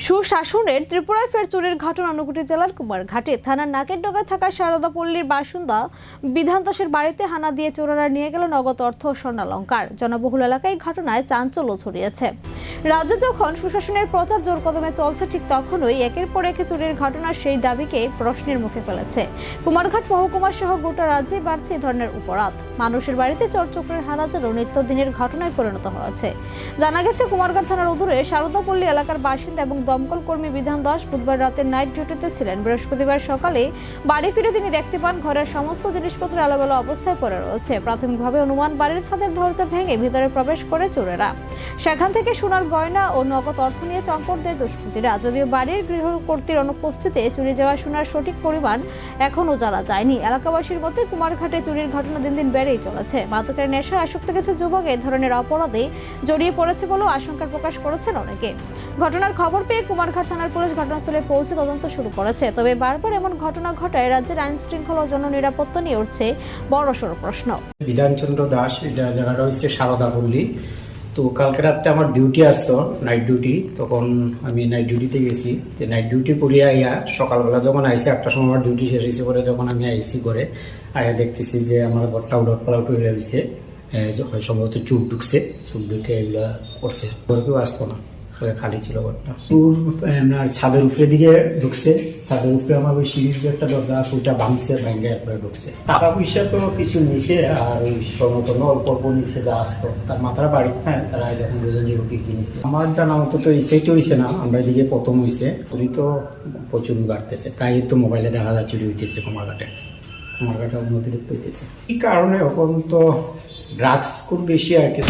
সুশাসনের ত্রিপুরায় ফের চুরির ঘটনা ঊনকোটি জেলার কুমারঘাটে থানার নাকেরডোগায় থাকা শারদাপল্লীর বাসিন্দা বিধান দাসের বাড়িতে হানা দিয়ে চোরেরা নিয়ে গেল নগদ অর্থ ও স্বর্ণালংকার। জনবহুল এলাকায় এই ঘটনায় চাঞ্চল্য ছড়িয়েছে। রাজ্যে যখন সুশাসনের প্রচার জোর কদমে চলছে, ঠিক তখনই একের পর এক চুরির ঘটনা সেই দাবিকে প্রশ্নের মুখে ফেলেছে। কুমারঘাট মহকুমা সহ গোটা রাজ্যে বাড়ছে এই ধরনের অপরাধ। মানুষের বাড়িতে চোর-চক্রের হানা যেন নিত্যদিনের ঘটনায় পরিণত হয়েছে। জানা গেছে, কুমারঘাট থানার অদূরে শারদাপল্লী এলাকার বাসিন্দা এবং দমকল কর্মী বিধান দাস বুধবার রাতে নাইট ডিউটিতে ছিলেন। বৃহস্পতিবার সকালে বাড়ি ফিরে তিনি দেখতে পান ঘরের সমস্ত জিনিসপত্র এলোমেলো অবস্থায় পড়ে রয়েছে। প্রাথমিকভাবে অনুমান বাড়ির ছাদের দরজা ভেঙে ভিতরে প্রবেশ করে চোরেরা। সেখান থেকে সোনার গয়না ও নগদ অর্থ নিয়ে চম্পট দেয় দুষ্কৃতীরা। যদিও বাড়ির গৃহকর্ত্রীর অনুপস্থিতিতে চুরি যাওয়া সোনার সঠিক পরিমাণ এখনও জানা যায়নি। এলাকাবাসীর মতে কুমারঘাটে চুরির ঘটনা দিন দিন বেড়েই চলেছে। মাদকের নেশায় আসক্ত কিছু যুবক এই ধরনের অপরাধে জড়িয়ে পড়েছে বলেও আশঙ্কা প্রকাশ করেছেন অনেকে। ঘটনার খবর পেয়ে কুমারঘাট থানার পুলিশ ঘটনাস্থলে পৌঁছে তদন্ত শুরু করেছে। তবে বারবার এমন ঘটনা ঘটায় রাজ্যের আইন শৃঙ্খলা ও জননিরাপত্তা নিয়ে উঠছে বড়সড় প্রশ্ন। বিধানচন্দ্র দাস, এটা জায়গাটা হচ্ছে শারদাপল্লী। তো কালকে রাত্রে আমার ডিউটি আসতো, নাইট ডিউটি। তখন আমি নাইট ডিউটিতে গেছি। নাইট ডিউটি করিয়া আইয়া সকালবেলা যখন আইসি 8টার সময় আমার ডিউটি শেষ হয়েছে, পরে যখন আমি আইসি করে আইয়া দেখতেছি যে আমার ঘরটা উলট পালট হয়ে গেছে। সম্ভবত চুপ ঢুকছে, চুপ ঢুকে এগুলা করছে। ঘরে কেউ আসতো না, খালি ছিল ঘরটা। আপনার ছাদের উপরে দিকে ঢুকছে। ছাদের উপরে আমার ওই সিঁড়ির যে একটা দরজা আছে, ওইটা ভাঙছে, ভাঙে এরপরে ঢুকছে। টাকা পয়সা তো কিছু নিচে, আর ওই স্বর্ণতন অল্প অল্প নিচে যা আসতো, তার মাথার বাড়ির থাকে তারা এরকম দুজন যুবকী কিনেছে। আমার জানা মতো তো এই সাইটে হয়েছে না, আমরা এদিকে প্রথম হয়েছে। চুরি তো প্রচুর বাড়তেছে, প্রায় তো মোবাইলে দেখা যায় চুরি হইতেছে কুমারঘাটে অতিরিক্ত হইতেছে। এই কারণে এখন তো ড্রাগস খুব বেশি আর কি।